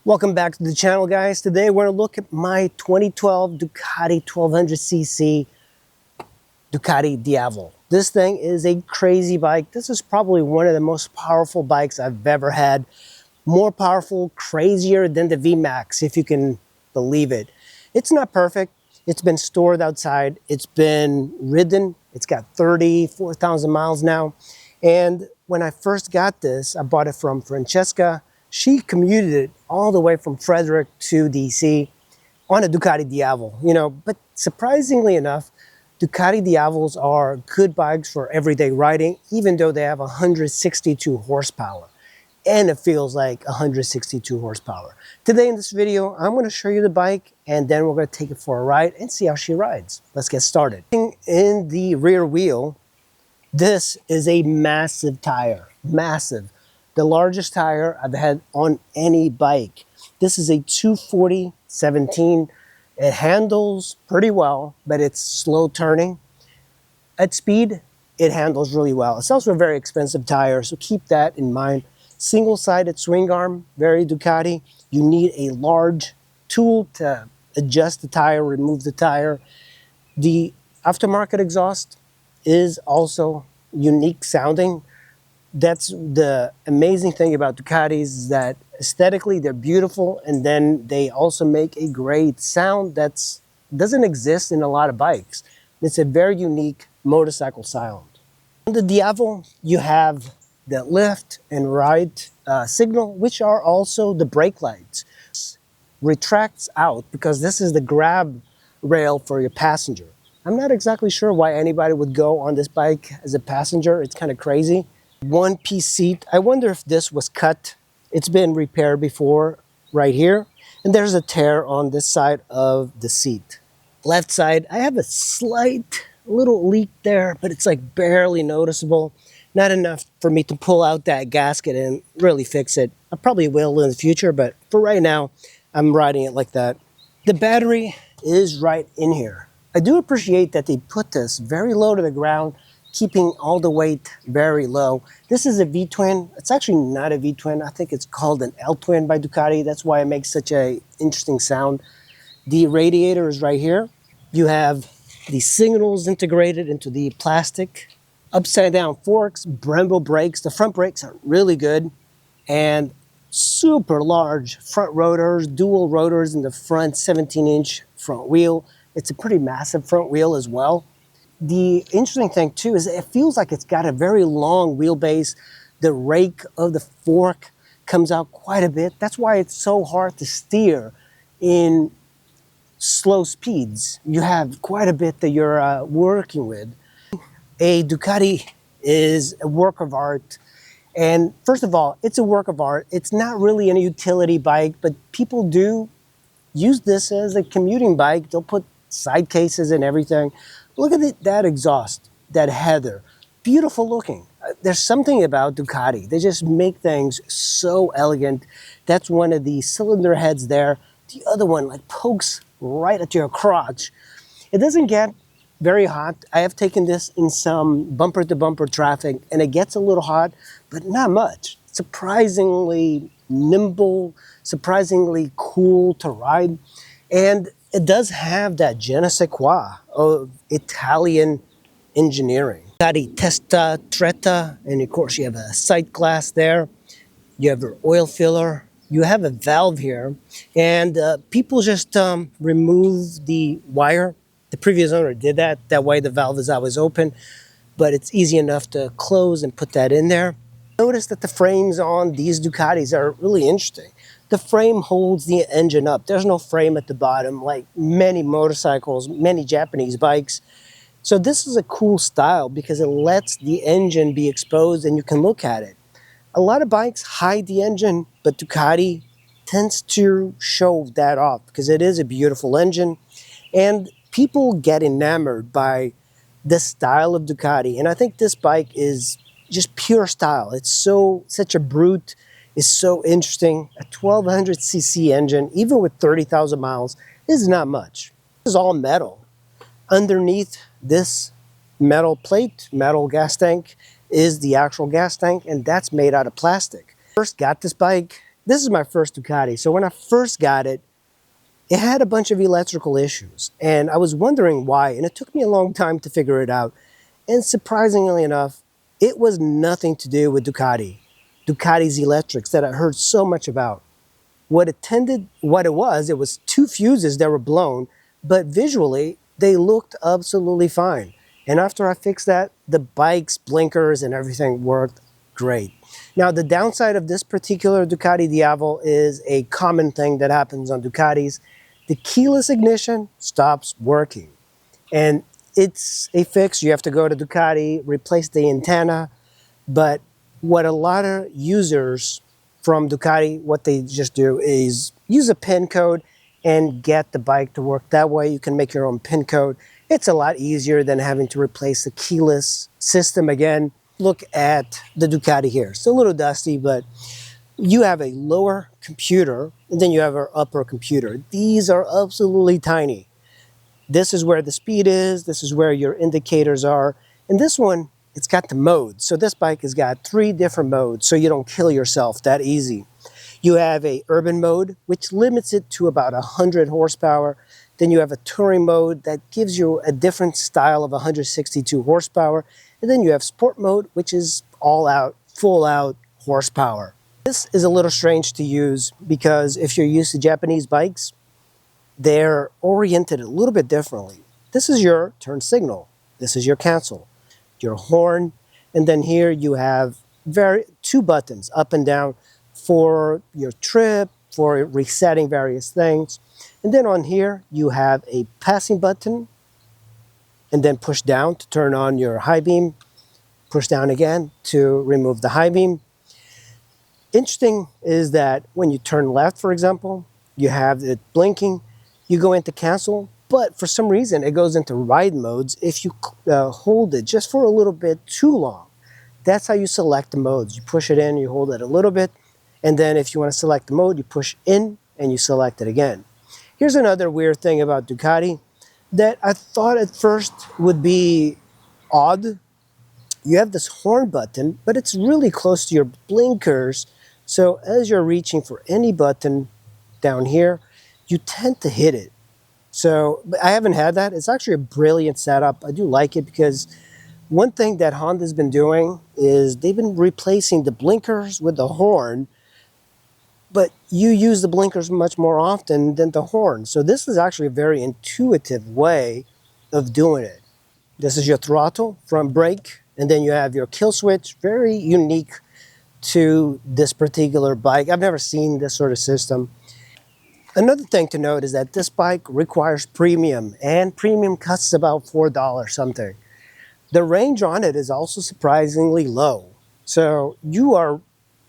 Welcome back to the channel, guys. Today we're going to look at my 2012 Ducati 1200cc Ducati Diavel. This thing is a crazy bike. This is probably one of the most powerful bikes I've ever had. More powerful, crazier than the VMAX, if you can believe it. It's not perfect. It's been stored outside. It's been ridden. It's got 34,000 miles now. And when I first got this, I bought it from Francesca. She commuted it all the way from Frederick to DC on a Ducati Diavel, but surprisingly enough, Ducati Diavels are good bikes for everyday riding, even though they have 162 horsepower. And it feels like 162 horsepower. Today in this video, I'm going to show you the bike, and then we're going to take it for a ride and see how she rides. Let's get started. In the rear wheel, this is a massive tire, massive. The largest tire I've had on any bike. This is a 240/17. It handles pretty well, but it's slow turning. At speed, it handles really well. It's also a very expensive tire, so keep that in mind. Single-sided swing arm, very Ducati. You need a large tool to adjust the tire, remove the tire. The aftermarket exhaust is also unique sounding. That's the amazing thing about Ducatis, is that aesthetically they're beautiful, and then they also make a great sound that doesn't exist in a lot of bikes. It's a very unique motorcycle sound. On the Diavel, you have the lift and ride signal, which are also the brake lights. It retracts out because this is the grab rail for your passenger. I'm not exactly sure why anybody would go on this bike as a passenger. It's kind of crazy. One-piece seat. I wonder if this was cut. It's been repaired before right here. And there's a tear on this side of the seat. Left side, I have a slight little leak there, but it's like barely noticeable. Not enough for me to pull out that gasket and really fix it. I probably will in the future, but for right now, I'm riding it like that. The battery is right in here. I do appreciate that they put this very low to the ground, keeping all the weight very low. This is a V-twin. It's actually not a V-twin. I think it's called an L-twin by Ducati. That's why it makes such a interesting sound. The radiator is right here. You have the signals integrated into the plastic. Upside down forks, Brembo brakes. The front brakes are really good. And super large front rotors, dual rotors in the front, 17-inch front wheel. It's a pretty massive front wheel as well. The interesting thing too is it feels like it's got a very long wheelbase. The rake of the fork comes out quite a bit. That's why it's so hard to steer in slow speeds. You have quite a bit that you're working with. A Ducati is a work of art. And first of all, it's a work of art. It's not really a utility bike, but people do use this as a commuting bike. They'll put side cases and everything. Look at that exhaust, that heather. Beautiful looking. There's something about Ducati. They just make things so elegant. That's one of the cylinder heads there. The other one like pokes right at your crotch. It doesn't get very hot. I have taken this in some bumper-to-bumper traffic, and it gets a little hot, but not much. Surprisingly nimble, surprisingly cool to ride. And it does have that je ne sais quoi of Italian engineering. Ducati Testastretta, and of course you have a sight glass there. You have your oil filler. You have a valve here, and people just remove the wire. The previous owner did that. That way the valve is always open, but it's easy enough to close and put that in there. Notice that the frames on these Ducatis are really interesting. The frame holds the engine up. There's no frame at the bottom like many motorcycles, many Japanese bikes. So this is a cool style because it lets the engine be exposed and you can look at it. A lot of bikes hide the engine, but Ducati tends to show that off because it is a beautiful engine. And people get enamored by the style of Ducati. And I think this bike is just pure style. It's such a brute. Is so interesting. A 1200cc engine, even with 30,000 miles, is not much. This is all metal. Underneath this metal plate, metal gas tank, is the actual gas tank, and that's made out of plastic. First got this bike, this is my first Ducati. So when I first got it, it had a bunch of electrical issues. And I was wondering why. And it took me a long time to figure it out. And surprisingly enough, it was nothing to do with Ducati's electrics that I heard so much about. What it was two fuses that were blown, but visually they looked absolutely fine. And after I fixed that, the bike's blinkers and everything worked great. Now, the downside of this particular Ducati Diavel is a common thing that happens on Ducatis. The keyless ignition stops working. And it's a fix. You have to go to Ducati, replace the antenna. But what a lot of users from Ducati, what they just do is use a PIN code and get the bike to work. That way you can make your own PIN code. It's a lot easier than having to replace the keyless system again. Look at the Ducati here. It's a little dusty, but you have a lower computer and then you have an upper computer. These are absolutely tiny. This is where the speed is. This is where your indicators are. And this one, it's got the modes. So this bike has got 3 different modes so you don't kill yourself that easy. You have a urban mode, which limits it to about 100 horsepower. Then you have a touring mode that gives you a different style of 162 horsepower. And then you have sport mode, which is all out, full out horsepower. This is a little strange to use because if you're used to Japanese bikes, they're oriented a little bit differently. This is your turn signal. This is your cancel, your horn. And then here you have 2 buttons, up and down, for your trip, for resetting various things. And then on here, you have a passing button, and then push down to turn on your high beam, push down again to remove the high beam. Interesting is that when you turn left, for example, you have it blinking, you go into cancel, but for some reason it goes into ride modes if you hold it just for a little bit too long. That's how you select the modes. You push it in, you hold it a little bit, and then if you want to select the mode, you push in and you select it again. Here's another weird thing about Ducati that I thought at first would be odd. You have this horn button, but it's really close to your blinkers. So as you're reaching for any button down here, you tend to hit it. So I haven't had that. It's actually a brilliant setup. I do like it because one thing that Honda's been doing is they've been replacing the blinkers with the horn, but you use the blinkers much more often than the horn. So this is actually a very intuitive way of doing it. This is your throttle, front brake, and then you have your kill switch, very unique to this particular bike. I've never seen this sort of system. Another thing to note is that this bike requires premium, and premium costs about $4 something. The range on it is also surprisingly low. So you are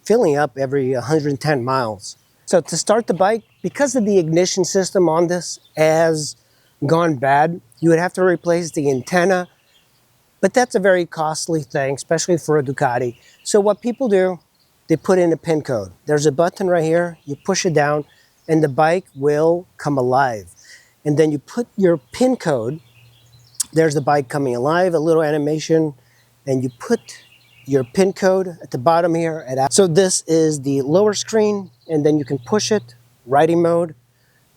filling up every 110 miles. So to start the bike, because of the ignition system on this has gone bad, you would have to replace the antenna, but that's a very costly thing, especially for a Ducati. So what people do, they put in a PIN code. There's a button right here, you push it down, and the bike will come alive. And then you put your PIN code, there's the bike coming alive, a little animation, and you put your PIN code at the bottom here. So this is the lower screen, and then you can push it, riding mode,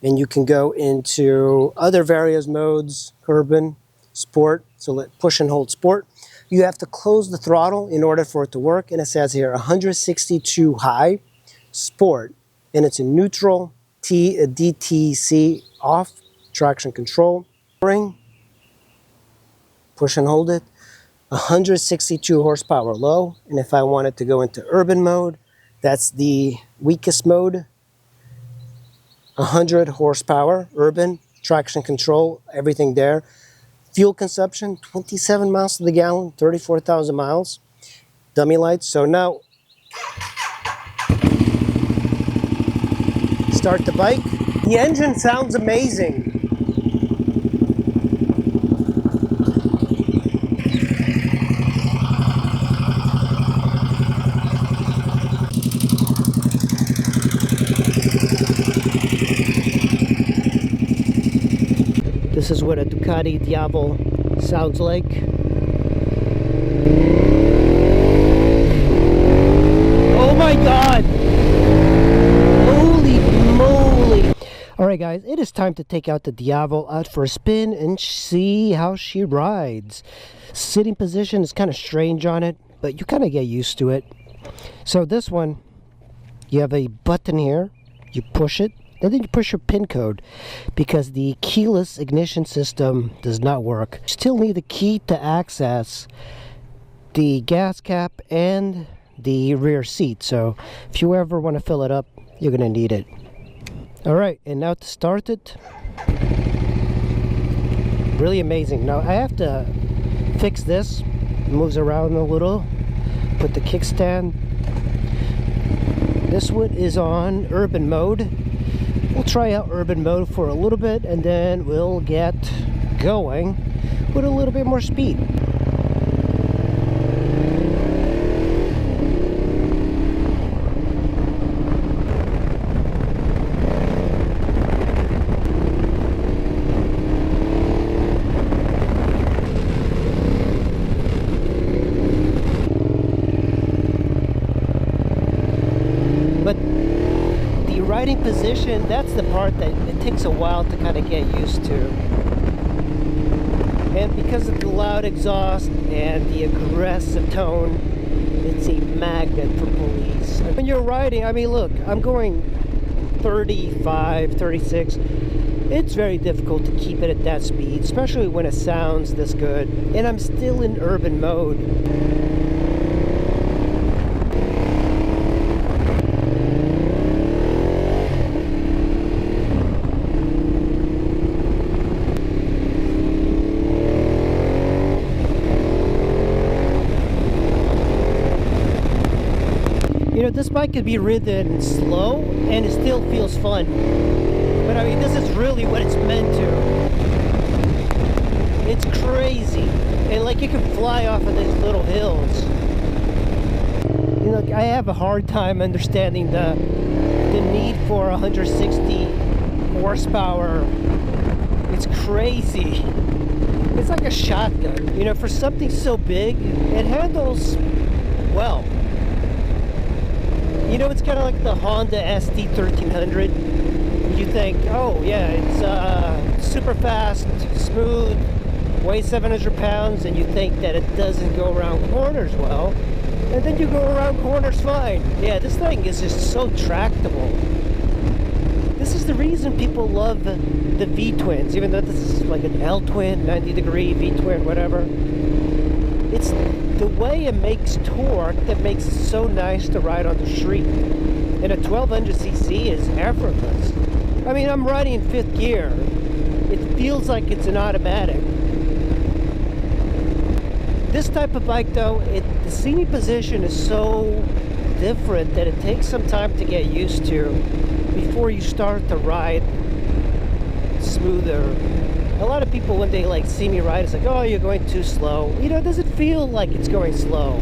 and you can go into other various modes, urban, sport, so let push and hold sport. You have to close the throttle in order for it to work, and it says here 162 high, sport, and it's in neutral, DTC off, traction control, ring, push and hold it, 162 horsepower low, and if I wanted to go into urban mode, that's the weakest mode, 100 horsepower, urban, traction control, everything there. Fuel consumption, 27 miles to the gallon, 34,000 miles. Dummy lights, so now, start the bike. The engine sounds amazing. This is what a Ducati Diavel sounds like. Oh my God! Alright guys, it is time to take out the Diavel out for a spin and see how she rides. Sitting position is kind of strange on it, but you kind of get used to it. So this one, you have a button here, you push it, and then you push your pin code because the keyless ignition system does not work. You still need a key to access the gas cap and the rear seat. So if you ever want to fill it up, you're going to need it. Alright, and now to start it. Really amazing. Now I have to fix this. It moves around a little. Put the kickstand. This one is on urban mode. We'll try out urban mode for a little bit and then we'll get going with a little bit more speed. But the riding position, that's the part that it takes a while to kind of get used to. And because of the loud exhaust and the aggressive tone, it's a magnet for police. When you're riding, I mean look, I'm going 35, 36. It's very difficult to keep it at that speed, especially when it sounds this good. And I'm still in urban mode. You know, this bike could be ridden slow and it still feels fun. But I mean, this is really what it's meant to. It's crazy. And like you can fly off of these little hills. You know, I have a hard time understanding the need for 160 horsepower. It's crazy. It's like a shotgun. You know, for something so big, it handles well. You know, it's kind of like the Honda ST1300. You think, oh yeah, it's super fast, smooth, weighs 700 pounds, and you think that it doesn't go around corners well, and then you go around corners fine. Yeah, this thing is just so tractable. This is the reason people love the V-twins, even though this is like an L-twin, 90-degree V-twin, whatever. It's the way it makes torque that makes it so nice to ride on the street. And a 1200cc is effortless. I mean, I'm riding in 5th gear. It feels like it's an automatic. This type of bike though, the seating position is so different that it takes some time to get used to before you start to ride smoother. A lot of people, when they like see me ride, it's like, oh, you're going too slow. You know, it doesn't feel like it's going slow.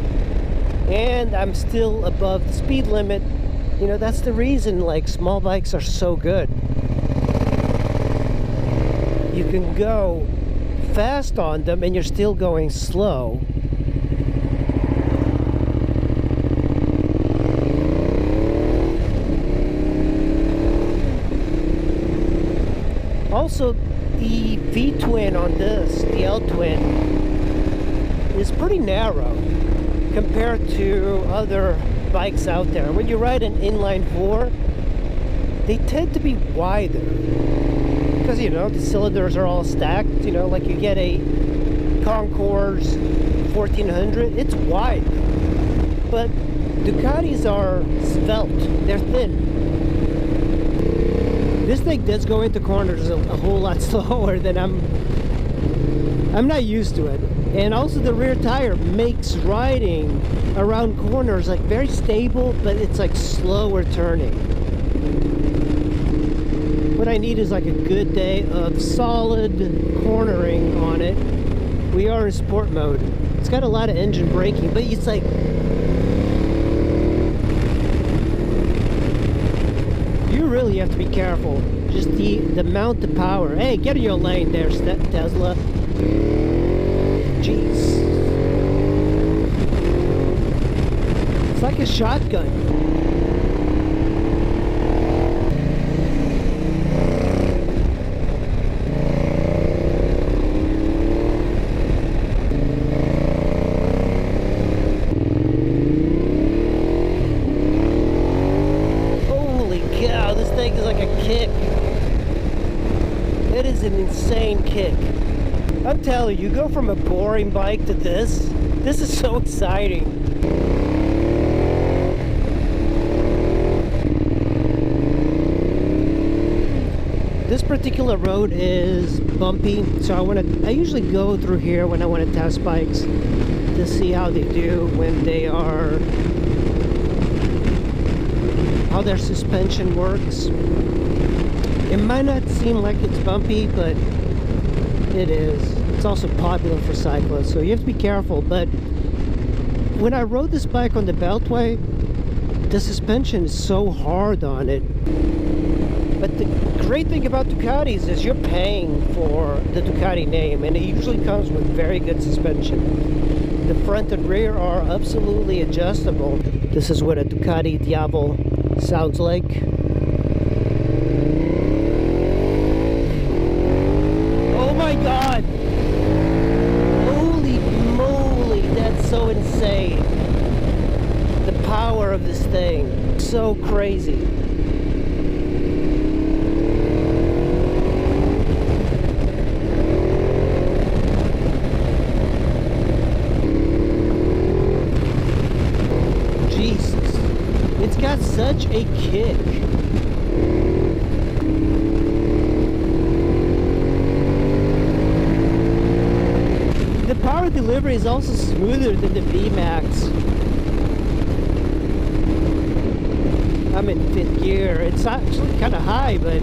And I'm still above the speed limit. You know, that's the reason like small bikes are so good. You can go fast on them and you're still going slow. Also, the V-twin on this, the L-twin, is pretty narrow compared to other bikes out there. When you ride an inline 4, they tend to be wider because, you know, the cylinders are all stacked. You know, like you get a Concours 1400, it's wide, but Ducatis are svelte, they're thin. This thing does go into corners a whole lot slower than I'm not used to it. And also the rear tire makes riding around corners like very stable, but it's like slower turning. What I need is like a good day of solid cornering on it. We are in sport mode. It's got a lot of engine braking, but it's like you really have to be careful. Just the amount of power. Hey, get in your lane there, Tesla. Jeez. It's like a shotgun. Wow, this thing is like a kick. It is an insane kick. I'm telling you, you go from a boring bike to this. This is so exciting. This particular road is bumpy, so I usually go through here when I want to test bikes to see how they do when they are, how their suspension works. It might not seem like it's bumpy, but it is. It's also popular for cyclists, so you have to be careful. But when I rode this bike on the Beltway, the suspension is so hard on it. But the great thing about Ducatis is you're paying for the Ducati name, and it usually comes with very good suspension. The front and rear are absolutely adjustable. This is what a Ducati Diavel sounds like. Oh my god! Holy moly, that's so insane. The power of this thing, so crazy. It's got such a kick. The power delivery is also smoother than the V-Max. I'm in 5th gear. It's actually kind of high, but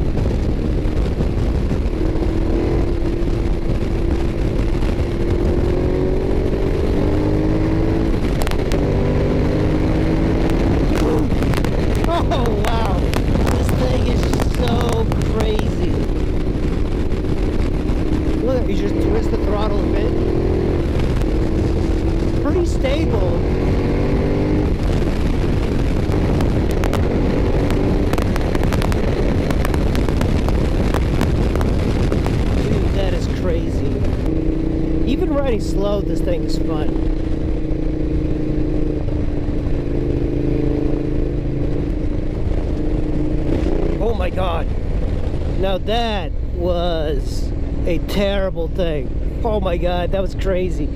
oh wow, this thing is so crazy. Look, you just twist the throttle a bit. Pretty stable. Dude, that is crazy. Even riding slow, this thing is fun. Oh my god, now that was a terrible thing. Oh my god, that was crazy.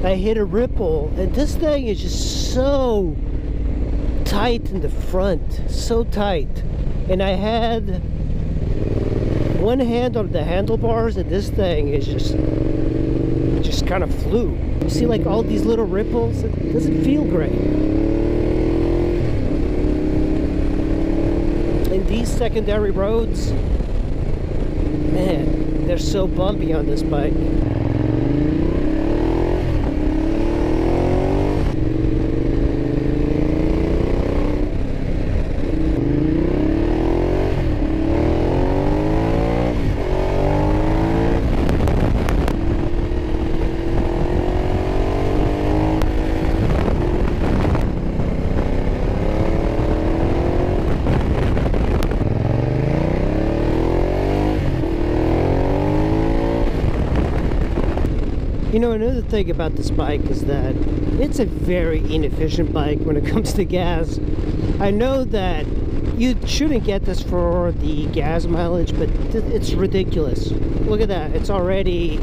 I hit a ripple, and this thing is just so tight in the front, so tight. And I had one hand on the handlebars, and this thing is just kind of flew. You see like all these little ripples? It doesn't feel great. These secondary roads, man, they're so bumpy on this bike. You know, another thing about this bike is that it's a very inefficient bike when it comes to gas. I know that you shouldn't get this for the gas mileage, but it's ridiculous. Look at that, it's already...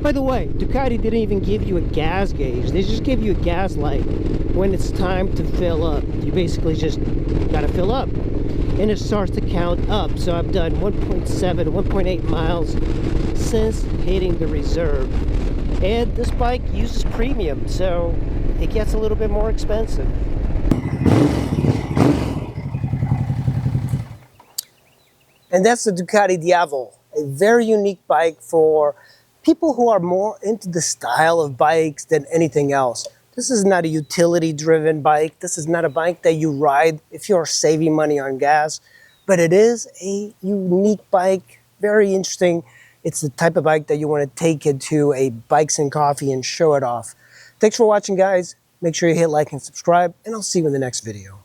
By the way, Ducati didn't even give you a gas gauge. They just give you a gas light when it's time to fill up. You basically just gotta fill up, and it starts to count up. So I've done 1.7, 1.8 miles since hitting the reserve. And this bike uses premium, so it gets a little bit more expensive. And that's the Ducati Diavel, a very unique bike for people who are more into the style of bikes than anything else. This is not a utility-driven bike. This is not a bike that you ride if you're saving money on gas, but it is a unique bike, very interesting. It's the type of bike that you want to take into a Bikes and Coffee and show it off. Thanks for watching, guys. Make sure you hit like and subscribe, and I'll see you in the next video.